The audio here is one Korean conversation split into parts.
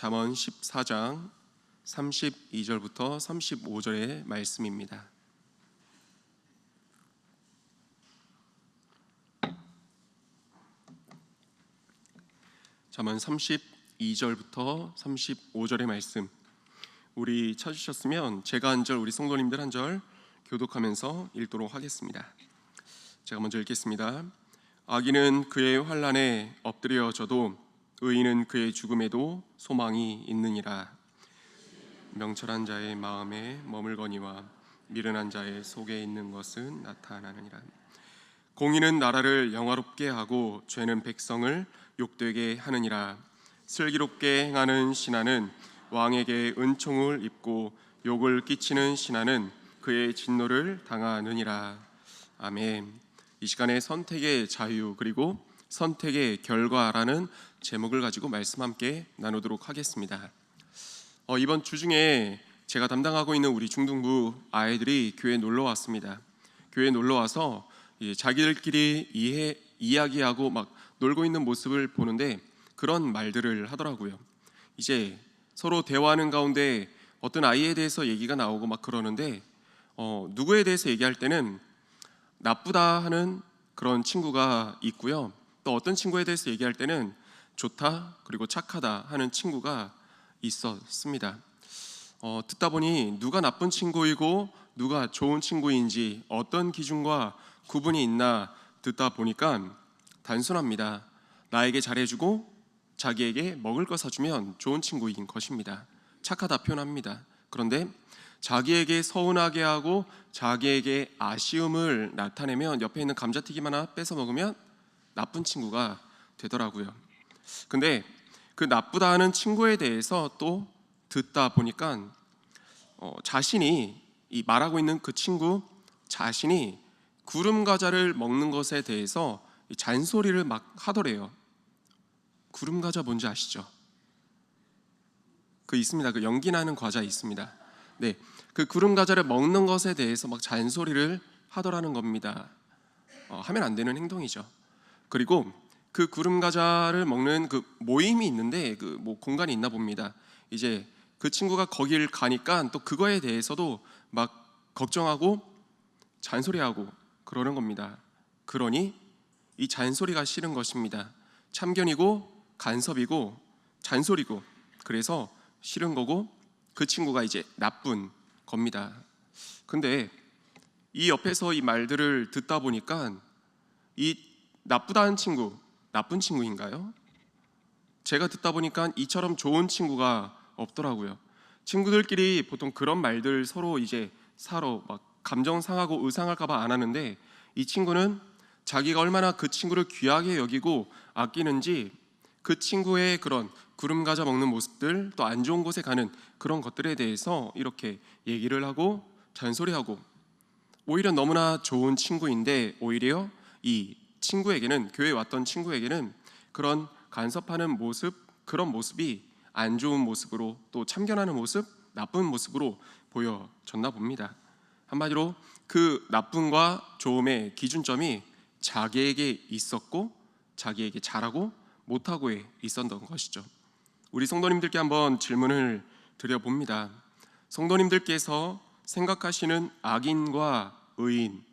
잠언 14장 32절부터 35절의 말씀입니다. 잠언 32절부터 35절의 말씀, 우리 찾으셨으면 제가 한 절, 우리 성도님들 한 절 교독하면서 읽도록 하겠습니다. 제가 먼저 읽겠습니다. 악인은 그의 환난에 엎드려져도 의인은 그의 죽음에도 소망이 있느니라. 명철한 자의 마음에 머물거니와 미련한 자의 속에 있는 것은 나타나느니라. 공의는 나라를 영화롭게 하고 죄는 백성을 욕되게 하느니라. 슬기롭게 행하는 신하는 왕에게 은총을 입고 욕을 끼치는 신하는 그의 진노를 당하느니라. 아멘. 이 시간에 선택의 자유 그리고 선택의 결과라는 제목을 가지고 말씀 함께 나누도록 하겠습니다. 이번 주 중에 제가 담당하고 있는 우리 중등부 아이들이 교회에 놀러 왔습니다. 교회에 놀러 와서 자기들끼리 이야기하고 막 놀고 있는 모습을 보는데 그런 말들을 하더라고요. 이제 서로 대화하는 가운데 어떤 아이에 대해서 얘기가 나오고 막 그러는데 누구에 대해서 얘기할 때는 나쁘다 하는 그런 친구가 있고요. 또 어떤 친구에 대해서 얘기할 때는 좋다 그리고 착하다 하는 친구가 있었습니다. 듣다 보니 누가 나쁜 친구이고 누가 좋은 친구인지 어떤 기준과 구분이 있나 듣다 보니까 단순합니다. 나에게 잘해주고 자기에게 먹을 거 사주면 좋은 친구인 것입니다. 착하다 표현합니다. 그런데 자기에게 서운하게 하고 자기에게 아쉬움을 나타내면 옆에 있는 감자튀김 하나 뺏어 먹으면 나쁜 친구가 되더라고요. 근데 그 나쁘다 하는 친구에 대해서 또 듣다 보니까 자신이 이 말하고 있는 그 친구 자신이 구름 과자를 먹는 것에 대해서 잔소리를 막 하더래요. 구름 과자 뭔지 아시죠? 그 있습니다. 그 연기 나는 과자 있습니다. 네, 그 구름 과자를 먹는 것에 대해서 막 잔소리를 하더라는 겁니다. 하면 안 되는 행동이죠. 그리고 그 구름 과자를 먹는 그 모임이 있는데 그 뭐 공간이 있나 봅니다. 이제 그 친구가 거길 가니까 또 그거에 대해서도 막 걱정하고 잔소리하고 그러는 겁니다. 그러니 이 잔소리가 싫은 것입니다. 참견이고 간섭이고 잔소리고 그래서 싫은 거고 그 친구가 이제 나쁜 겁니다. 근데 이 옆에서 이 말들을 듣다 보니까 이 나쁘다는 친구 나쁜 친구인가요? 제가 듣다 보니까 이처럼 좋은 친구가 없더라고요. 친구들끼리 보통 그런 말들 서로 이제 서로 막 감정 상하고 의상할까 봐 안 하는데 이 친구는 자기가 얼마나 그 친구를 귀하게 여기고 아끼는지 그 친구의 그런 구름 과자 먹는 모습들 또 안 좋은 곳에 가는 그런 것들에 대해서 이렇게 얘기를 하고 잔소리하고 오히려 너무나 좋은 친구인데 오히려 이 친구에게는 교회에 왔던 친구에게는 그런 간섭하는 모습 그런 모습이 안 좋은 모습으로 또 참견하는 모습 나쁜 모습으로 보여졌나 봅니다. 한마디로 그 나쁨과 좋음의 기준점이 자기에게 있었고 자기에게 잘하고 못하고에 있었던 것이죠. 우리 성도님들께 한번 질문을 드려봅니다. 성도님들께서 생각하시는 악인과 의인,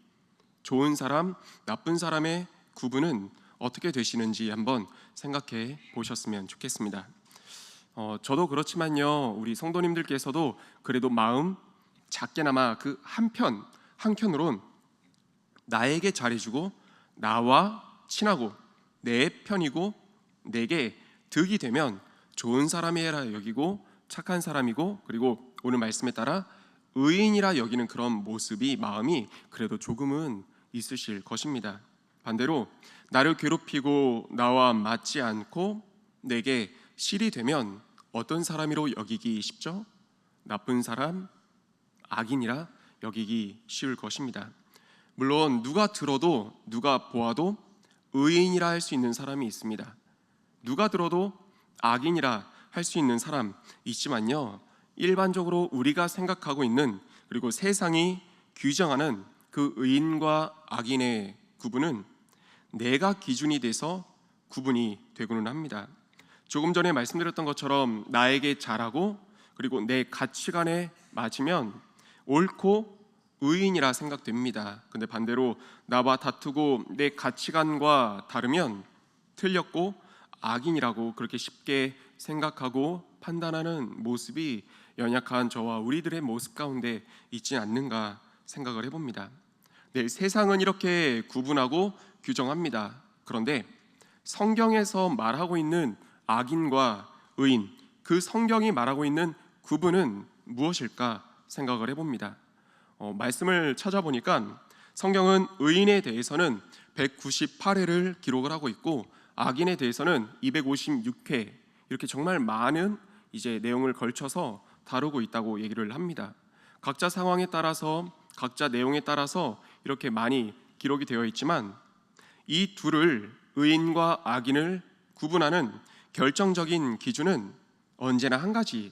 좋은 사람, 나쁜 사람의 구분은 어떻게 되시는지 한번 생각해 보셨으면 좋겠습니다. 저도 그렇지만요, 우리 성도님들께서도 그래도 마음 작게나마 그 한켠으론 나에게 잘해주고 나와 친하고 내 편이고 내게 득이 되면 좋은 사람이라 여기고 착한 사람이고 그리고 오늘 말씀에 따라 의인이라 여기는 그런 모습이 마음이 그래도 조금은 있으실 것입니다. 반대로 나를 괴롭히고 나와 맞지 않고 내게 실이 되면 어떤 사람으로 여기기 쉽죠? 나쁜 사람, 악인이라 여기기 쉬울 것입니다. 물론 누가 들어도 누가 보아도 의인이라 할 수 있는 사람이 있습니다. 누가 들어도 악인이라 할 수 있는 사람 있지만요, 일반적으로 우리가 생각하고 있는 그리고 세상이 규정하는 그 의인과 악인의 구분은 내가 기준이 돼서 구분이 되고는 합니다. 조금 전에 말씀드렸던 것처럼 나에게 잘하고 그리고 내 가치관에 맞으면 옳고 의인이라 생각됩니다. 근데 반대로 나와 다투고 내 가치관과 다르면 틀렸고 악인이라고 그렇게 쉽게 생각하고 판단하는 모습이 연약한 저와 우리들의 모습 가운데 있지 않는가 생각을 해봅니다. 네, 세상은 이렇게 구분하고 규정합니다. 그런데 성경에서 말하고 있는 악인과 의인, 그 성경이 말하고 있는 구분은 무엇일까 생각을 해봅니다. 말씀을 찾아보니까 성경은 의인에 대해서는 198회를 기록을 하고 있고 악인에 대해서는 256회, 이렇게 정말 많은 이제 내용을 걸쳐서 다루고 있다고 얘기를 합니다. 각자 상황에 따라서 각자 내용에 따라서 이렇게 많이 기록이 되어 있지만 이 둘을, 의인과 악인을 구분하는 결정적인 기준은 언제나 한 가지인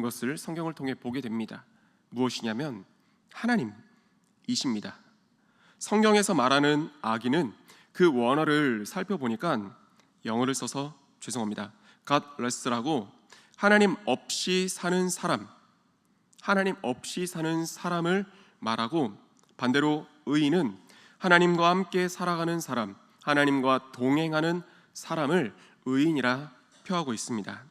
것을 성경을 통해 보게 됩니다. 무엇이냐면 하나님이십니다. 성경에서 말하는 악인은 그 원어를 살펴보니까 영어를 써서 죄송합니다. godless라고 하나님 없이 사는 사람, 하나님 없이 사는 사람을 말하고, 반대로 의인은 하나님과 함께 살아가는 사람, 하나님과 동행하는 사람을 의인이라 표하고 있습니다.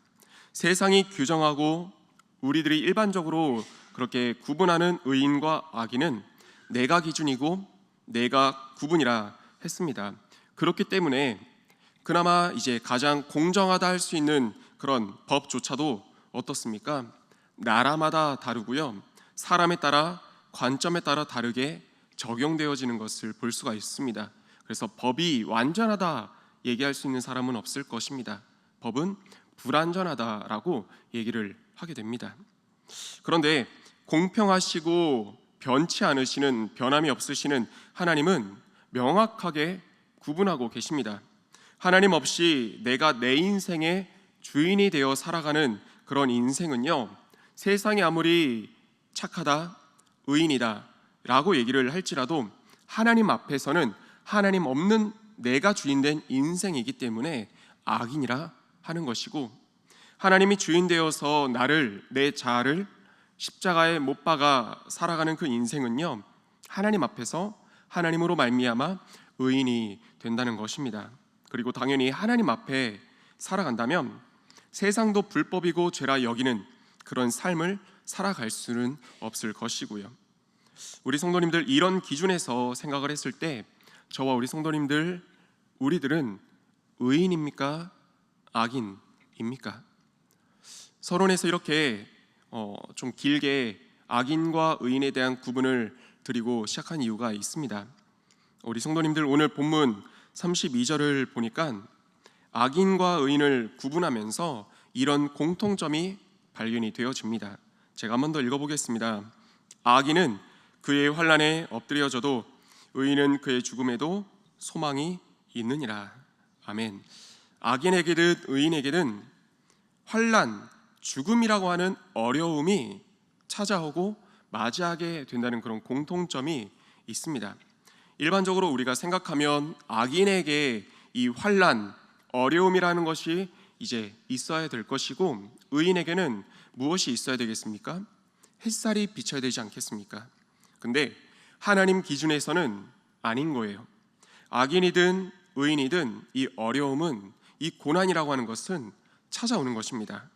세상이 규정하고 우리들이 일반적으로 그렇게 구분하는 의인과 악인은 내가 기준이고 내가 구분이라 했습니다. 그렇기 때문에 그나마 이제 가장 공정하다 할 수 있는 그런 법조차도 어떻습니까? 나라마다 다르고요, 사람에 따라 관점에 따라 다르게 적용되어지는 것을 볼 수가 있습니다. 그래서 법이 완전하다 얘기할 수 있는 사람은 없을 것입니다. 법은 불완전하다라고 얘기를 하게 됩니다. 그런데 공평하시고 변치 않으시는, 변함이 없으시는 하나님은 명확하게 구분하고 계십니다. 하나님 없이 내가 내 인생의 주인이 되어 살아가는 그런 인생은요, 세상이 아무리 착하다, 의인이다 라고 얘기를 할지라도 하나님 앞에서는 하나님 없는 내가 주인된 인생이기 때문에 악인이라 하는 것이고, 하나님이 주인 되어서 나를, 내 자아를 십자가에 못 박아 살아가는 그 인생은요, 하나님 앞에서 하나님으로 말미암아 의인이 된다는 것입니다. 그리고 당연히 하나님 앞에 살아간다면 세상도 불법이고 죄라 여기는 그런 삶을 살아갈 수는 없을 것이고요. 우리 성도님들, 이런 기준에서 생각을 했을 때 저와 우리 성도님들, 우리들은 의인입니까? 악인입니까? 서론에서 이렇게 좀 길게 악인과 의인에 대한 구분을 드리고 시작한 이유가 있습니다. 우리 성도님들, 오늘 본문 32절을 보니까 악인과 의인을 구분하면서 이런 공통점이 발견이 되어집니다. 제가 한 번 더 읽어보겠습니다. 악인은 그의 환난에 엎드려져도 의인은 그의 죽음에도 소망이 있느니라. 아멘. 악인에게든 의인에게든 환난, 죽음이라고 하는 어려움이 찾아오고 맞이하게 된다는 그런 공통점이 있습니다. 일반적으로 우리가 생각하면 악인에게 이 환난, 어려움이라는 것이 이제 있어야 될 것이고, 의인에게는 무엇이 있어야 되겠습니까? 햇살이 비쳐야 되지 않겠습니까? 근데 하나님 기준에서는 아닌 거예요. 악인이든 의인이든 이 어려움은, 이 고난이라고 하는 것은 찾아오는 것입니다.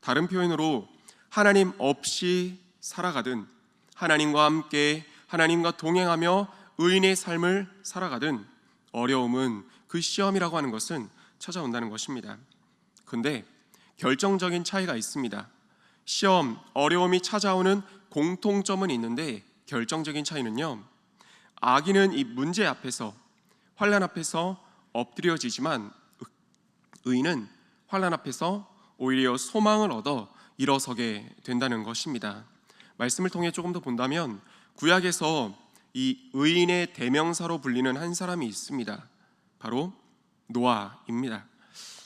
다른 표현으로 하나님 없이 살아가든 하나님과 함께 하나님과 동행하며 의인의 삶을 살아가든 어려움은, 그 시험이라고 하는 것은 찾아온다는 것입니다. 그런데 결정적인 차이가 있습니다. 시험, 어려움이 찾아오는 공통점은 있는데 결정적인 차이는요, 악인은 이 문제 앞에서, 환난 앞에서 엎드려지지만 의인은 환난 앞에서 오히려 소망을 얻어 일어서게 된다는 것입니다. 말씀을 통해 조금 더 본다면 구약에서 이 의인의 대명사로 불리는 한 사람이 있습니다. 바로 노아입니다.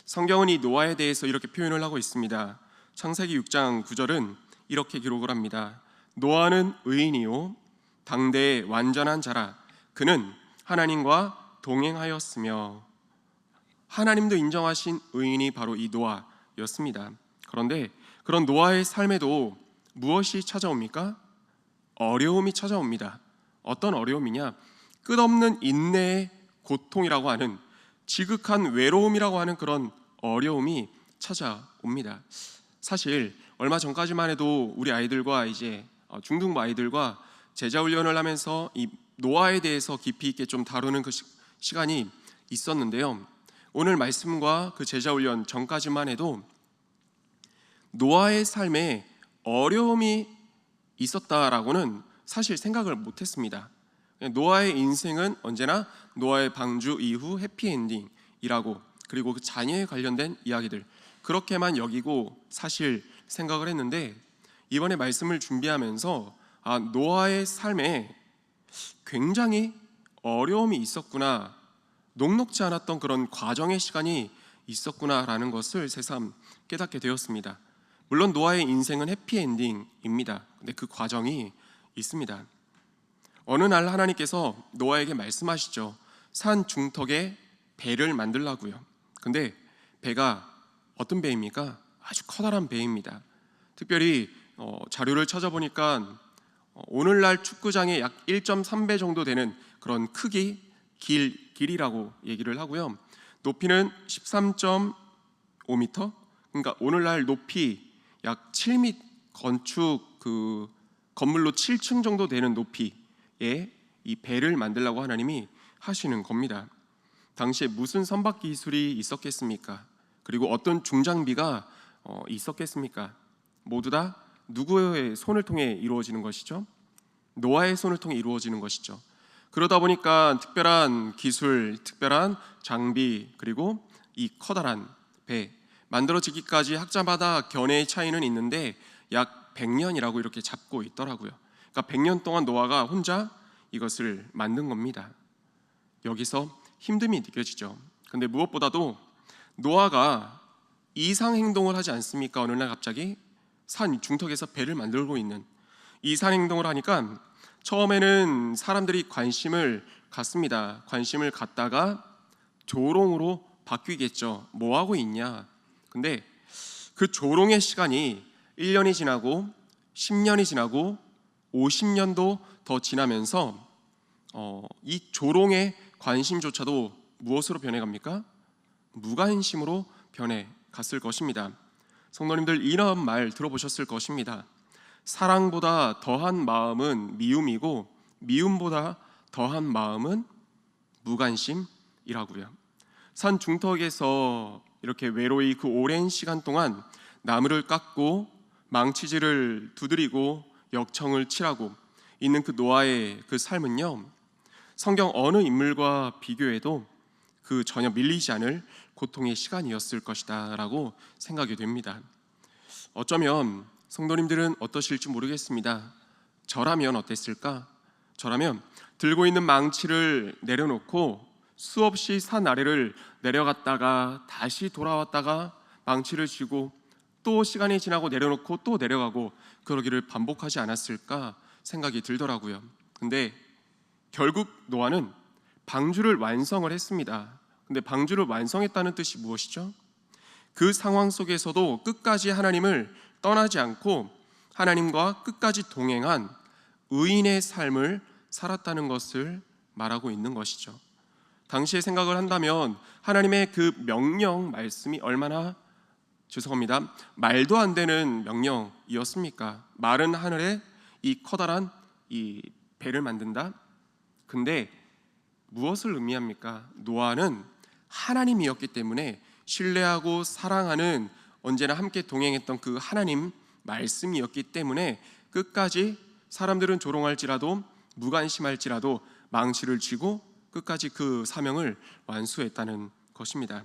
성경은 이 노아에 대해서 이렇게 표현을 하고 있습니다. 창세기 6장 9절은 이렇게 기록을 합니다. 노아는 의인이요 당대의 완전한 자라. 그는 하나님과 동행하였으며. 하나님도 인정하신 의인이 바로 이 노아, 노아였습니다. 그런데 그런 노아의 삶에도 무엇이 찾아옵니까? 어려움이 찾아옵니다. 어떤 어려움이냐? 끝없는 인내의 고통이라고 하는, 지극한 외로움이라고 하는 그런 어려움이 찾아옵니다. 사실 얼마 전까지만 해도 우리 아이들과 이제 중등부 아이들과 제자훈련을 하면서 이 노아에 대해서 깊이 있게 좀 다루는 그 시간이 있었는데요. 오늘 말씀과 그 제자훈련 전까지만 해도 노아의 삶에 어려움이 있었다라고는 사실 생각을 못했습니다. 노아의 인생은 언제나 노아의 방주 이후 해피엔딩이라고, 그리고 그 자녀에 관련된 이야기들, 그렇게만 여기고 사실 생각을 했는데, 이번에 말씀을 준비하면서 노아의 삶에 굉장히 어려움이 있었구나, 녹록지 않았던 그런 과정의 시간이 있었구나라는 것을 새삼 깨닫게 되었습니다. 물론 노아의 인생은 해피엔딩입니다. 근데 그 과정이 있습니다. 어느 날 하나님께서 노아에게 말씀하시죠. 산 중턱에 배를 만들라고요. 근데 배가 어떤 배입니까? 아주 커다란 배입니다. 특별히 자료를 찾아보니까 오늘날 축구장의 약 1.3배 정도 되는 그런 크기, 길이라고 얘기를 하고요. 높이는 13.5m, 그러니까 오늘날 높이 약 7m, 건축 건물로 7층 정도 되는 높이의 이 배를 만들라고 하나님이 하시는 겁니다. 당시에 무슨 선박 기술이 있었겠습니까? 그리고 어떤 중장비가 있었겠습니까? 모두 다 누구의 손을 통해 이루어지는 것이죠? 노아의 손을 통해 이루어지는 것이죠. 그러다 보니까 특별한 기술, 특별한 장비, 그리고 이 커다란 배 만들어지기까지 학자마다 견해의 차이는 있는데 약 100년이라고 이렇게 잡고 있더라고요. 그러니까 100년 동안 노아가 혼자 이것을 만든 겁니다. 여기서 힘듦이 느껴지죠. 근데 무엇보다도 노아가 이상 행동을 하지 않습니까? 어느 날 갑자기 산 중턱에서 배를 만들고 있는 이상 행동을 하니까 처음에는 사람들이 관심을 갖습니다. 관심을 갖다가 조롱으로 바뀌겠죠. 뭐 하고 있냐? 근데 그 조롱의 시간이 1년이 지나고 10년이 지나고 50년도 더 지나면서 이 조롱의 관심조차도 무엇으로 변해갑니까? 무관심으로 변해갔을 것입니다. 성도님들, 이런 말 들어보셨을 것입니다. 사랑보다 더한 마음은 미움이고 미움보다 더한 마음은 무관심이라고요. 산 중턱에서 이렇게 외로이 그 오랜 시간 동안 나무를 깎고 망치질을 두드리고 역청을 칠하고 있는 그 노아의 그 삶은요, 성경 어느 인물과 비교해도 그 전혀 밀리지 않을 고통의 시간이었을 것이다 라고 생각이 됩니다. 어쩌면 성도님들은 어떠실지 모르겠습니다. 저라면 어땠을까? 저라면 들고 있는 망치를 내려놓고 수없이 산 아래를 내려갔다가 다시 돌아왔다가 망치를 쥐고 또 시간이 지나고 내려놓고 또 내려가고 그러기를 반복하지 않았을까 생각이 들더라고요. 근데 결국 노아는 방주를 완성을 했습니다. 근데 방주를 완성했다는 뜻이 무엇이죠? 그 상황 속에서도 끝까지 하나님을 떠나지 않고 하나님과 끝까지 동행한 의인의 삶을 살았다는 것을 말하고 있는 것이죠. 당시의 생각을 한다면 하나님의 그 명령 말씀이 얼마나 말도 안 되는 명령이었습니까? 마른 하늘에 이 커다란 이 배를 만든다? 근데 무엇을 의미합니까? 노아는 하나님이었기 때문에 신뢰하고 사랑하는, 언제나 함께 동행했던 그 하나님 말씀이었기 때문에 끝까지 사람들은 조롱할지라도 무관심할지라도 망치를 쥐고 끝까지 그 사명을 완수했다는 것입니다.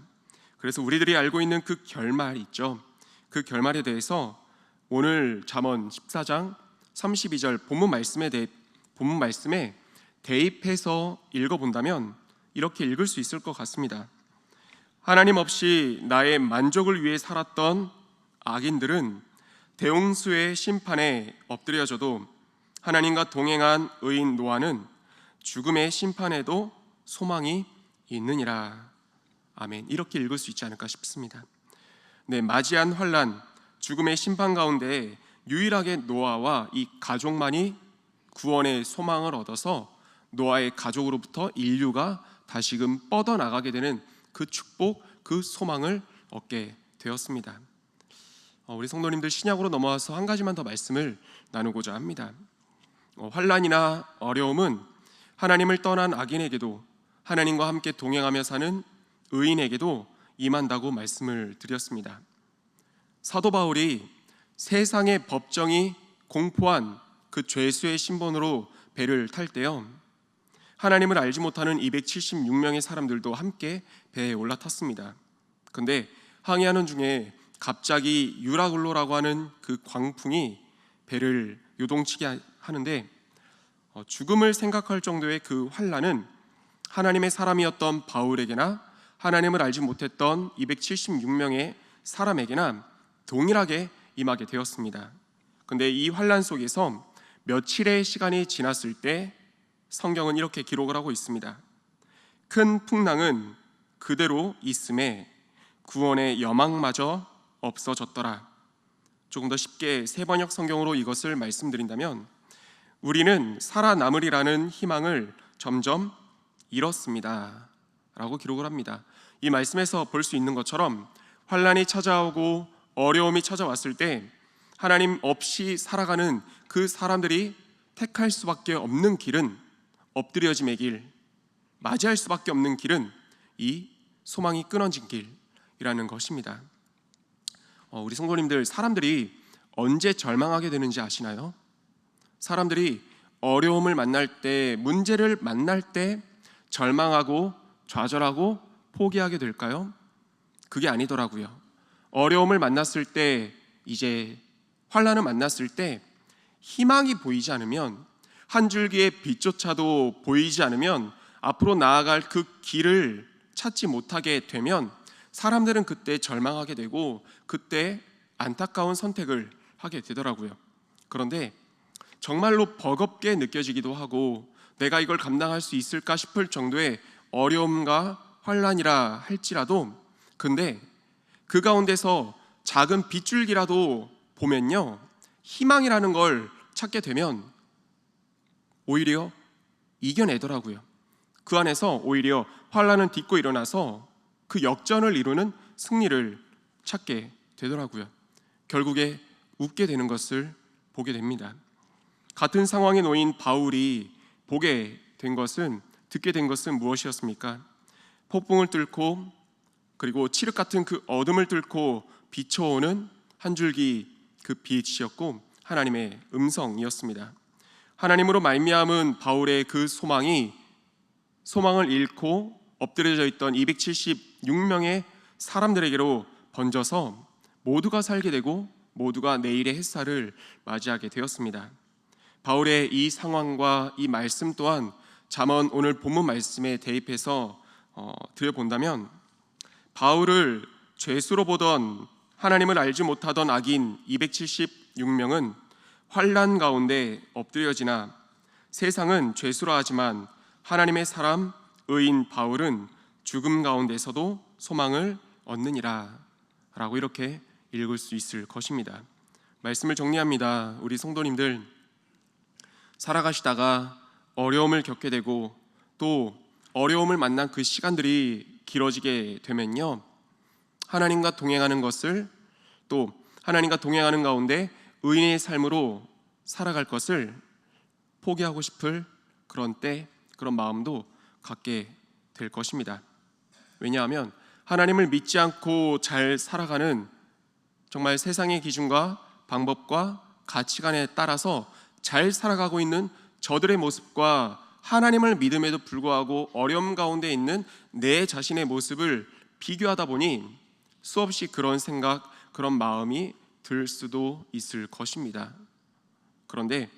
그래서 우리들이 알고 있는 그 결말 있죠. 그 결말에 대해서 오늘 잠언 14장 32절 본문 말씀에 대입해서 읽어본다면 이렇게 읽을 수 있을 것 같습니다. 하나님 없이 나의 만족을 위해 살았던 악인들은 대홍수의 심판에 엎드려져도 하나님과 동행한 의인 노아는 죽음의 심판에도 소망이 있느니라. 아멘. 이렇게 읽을 수 있지 않을까 싶습니다. 맞이한 환난, 죽음의 심판 가운데 유일하게 노아와 이 가족만이 구원의 소망을 얻어서 노아의 가족으로부터 인류가 다시금 뻗어나가게 되는 그 축복, 그 소망을 얻게 되었습니다. 우리 성도님들, 신약으로 넘어와서 한 가지만 더 말씀을 나누고자 합니다. 환난이나 어려움은 하나님을 떠난 악인에게도 하나님과 함께 동행하며 사는 의인에게도 임한다고 말씀을 드렸습니다. 사도 바울이 세상의 법정이 공포한 그 죄수의 신분으로 배를 탈 때요, 하나님을 알지 못하는 276명의 사람들도 함께 배에 올라탔습니다. 근데 항해하는 중에 갑자기 유라굴로라고 하는 그 광풍이 배를 요동치게 하는데, 죽음을 생각할 정도의 그 환난은 하나님의 사람이었던 바울에게나 하나님을 알지 못했던 276명의 사람에게나 동일하게 임하게 되었습니다. 근데 이 환난 속에서 며칠의 시간이 지났을 때 성경은 이렇게 기록을 하고 있습니다. 큰 풍랑은 그대로 있음에 구원의 여망마저 없어졌더라. 조금 더 쉽게 세번역 성경으로 이것을 말씀드린다면, 우리는 살아남으리라는 희망을 점점 잃었습니다 라고 기록을 합니다. 이 말씀에서 볼 수 있는 것처럼 환난이 찾아오고 어려움이 찾아왔을 때 하나님 없이 살아가는 그 사람들이 택할 수밖에 없는 길은, 엎드려짐의 길, 맞이할 수밖에 없는 길은 이 소망이 끊어진 길이라는 것입니다. 우리 성도님들, 사람들이 언제 절망하게 되는지 아시나요? 사람들이 어려움을 만날 때, 문제를 만날 때 절망하고 좌절하고 포기하게 될까요? 그게 아니더라고요. 어려움을 만났을 때, 이제 환난을 만났을 때 희망이 보이지 않으면, 한 줄기의 빛조차도 보이지 않으면, 앞으로 나아갈 그 길을 찾지 못하게 되면 사람들은 그때 절망하게 되고 그때 안타까운 선택을 하게 되더라고요. 그런데 정말로 버겁게 느껴지기도 하고 내가 이걸 감당할 수 있을까 싶을 정도의 어려움과 환난이라 할지라도, 근데 그 가운데서 작은 빗줄기라도 보면요, 희망이라는 걸 찾게 되면 오히려 이겨내더라고요. 그 안에서 오히려 환난은 딛고 일어나서 그 역전을 이루는 승리를 찾게 되더라고요. 결국에 웃게 되는 것을 보게 됩니다. 같은 상황에 놓인 바울이 보게 된 것은, 듣게 된 것은 무엇이었습니까? 폭풍을 뚫고, 그리고 칠흑 같은 그 어둠을 뚫고 비춰오는 한 줄기 그 빛이었고 하나님의 음성이었습니다. 하나님으로 말미암은 바울의 그 소망을 잃고 엎드려져 있던 276명의 사람들에게로 번져서 모두가 살게 되고 모두가 내일의 햇살을 맞이하게 되었습니다. 바울의 이 상황과 이 말씀 또한 잠언 오늘 본문 말씀에 대입해서 들여본다면, 바울을 죄수로 보던, 하나님을 알지 못하던 악인 276명은 환난 가운데 엎드려지나, 세상은 죄수라 하지만 하나님의 사람 의인 바울은 죽음 가운데서도 소망을 얻느니라 라고 이렇게 읽을 수 있을 것입니다. 말씀을 정리합니다. 우리 성도님들, 살아가시다가 어려움을 겪게 되고 또 어려움을 만난 그 시간들이 길어지게 되면요, 하나님과 동행하는 것을, 또 하나님과 동행하는 가운데 의인의 삶으로 살아갈 것을 포기하고 싶을 그런 때, 그런 마음도 갖게 될 것입니다. 왜냐하면 하나님을 믿지 않고 잘 살아가는, 정말 세상의 기준과 방법과 가치관에 따라서 잘 살아가고 있는 저들의 모습과 하나님을 믿음에도 불구하고 어려움 가운데 있는 내 자신의 모습을 비교하다 보니 수없이 그런 생각, 그런 마음이 들 수도 있을 것입니다. 그런데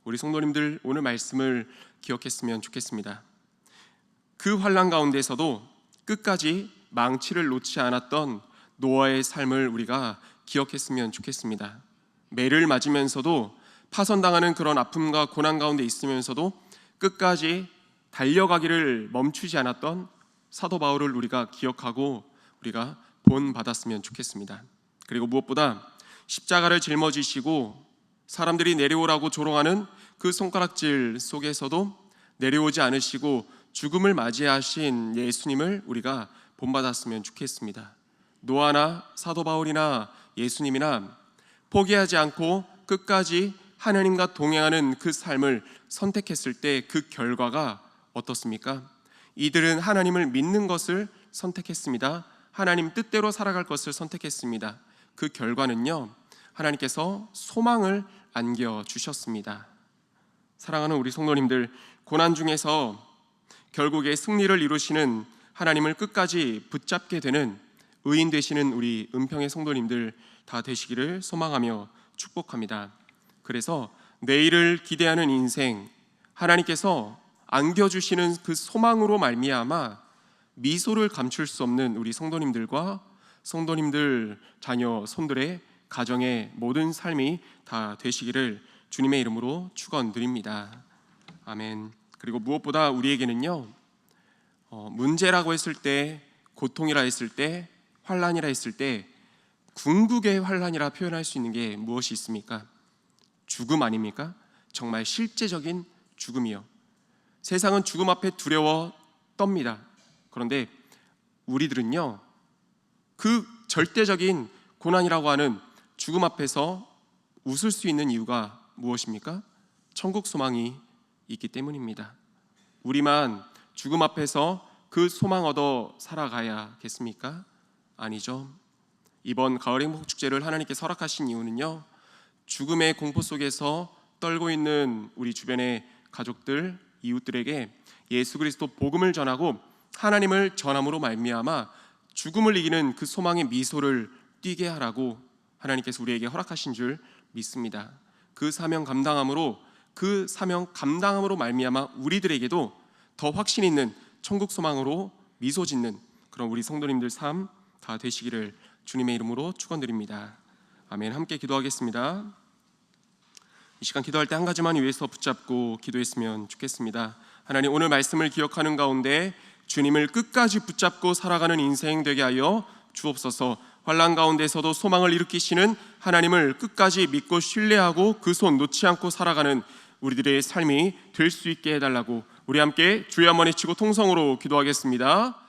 우리 성도님들, 오늘 말씀을 기억했으면 좋겠습니다. 그 환난 가운데서도 끝까지 망치를 놓지 않았던 노아의 삶을 우리가 기억했으면 좋겠습니다. 매를 맞으면서도, 파선당하는 그런 아픔과 고난 가운데 있으면서도 끝까지 달려가기를 멈추지 않았던 사도 바울을 우리가 기억하고 우리가 본받았으면 좋겠습니다. 그리고 무엇보다 십자가를 짊어지시고 사람들이 내려오라고 조롱하는 그 손가락질 속에서도 내려오지 않으시고 죽음을 맞이하신 예수님을 우리가 본받았으면 좋겠습니다. 노아나 사도 바울이나 예수님이나 포기하지 않고 끝까지 하나님과 동행하는 그 삶을 선택했을 때 그 결과가 어떻습니까? 이들은 하나님을 믿는 것을 선택했습니다. 하나님 뜻대로 살아갈 것을 선택했습니다. 그 결과는요, 하나님께서 소망을 안겨주셨습니다. 사랑하는 우리 성도님들, 고난 중에서 결국에 승리를 이루시는 하나님을 끝까지 붙잡게 되는 의인 되시는 우리 은평의 성도님들 다 되시기를 소망하며 축복합니다. 그래서 내일을 기대하는 인생, 하나님께서 안겨주시는 그 소망으로 말미암아 미소를 감출 수 없는 우리 성도님들과 성도님들 자녀 손들의 가정의 모든 삶이 다 되시기를 주님의 이름으로 축원드립니다. 아멘. 그리고 무엇보다 우리에게는요, 문제라고 했을 때, 고통이라 했을 때, 환난이라 했을 때 궁극의 환난이라 표현할 수 있는 게 무엇이 있습니까? 죽음 아닙니까? 정말 실제적인 죽음이요. 세상은 죽음 앞에 두려워 떱니다. 그런데 우리들은요, 그 절대적인 고난이라고 하는 죽음 앞에서 웃을 수 있는 이유가 무엇입니까? 천국 소망이 있기 때문입니다. 우리만 죽음 앞에서 그 소망 얻어 살아가야겠습니까? 아니죠. 이번 가을 행복 축제를 하나님께 허락하신 이유는요, 죽음의 공포 속에서 떨고 있는 우리 주변의 가족들, 이웃들에게 예수 그리스도 복음을 전하고 하나님을 전함으로 말미암아 죽음을 이기는 그 소망의 미소를 띠게 하라고 하나님께서 우리에게 허락하신 줄 믿습니다. 그 사명 감당함으로 말미암아 우리들에게도 더 확신 있는 천국 소망으로 미소 짓는 그런 우리 성도님들 삶 다 되시기를 주님의 이름으로 축원드립니다. 아멘. 함께 기도하겠습니다. 이 시간 기도할 때 한 가지만 위해서 붙잡고 기도했으면 좋겠습니다. 하나님, 오늘 말씀을 기억하는 가운데 주님을 끝까지 붙잡고 살아가는 인생 되게 하여 주옵소서. 환난 가운데서도 소망을 일으키시는 하나님을 끝까지 믿고 신뢰하고 그 손 놓지 않고 살아가는 우리들의 삶이 될 수 있게 해달라고 우리 함께 주여 한번 외치고 통성으로 기도하겠습니다.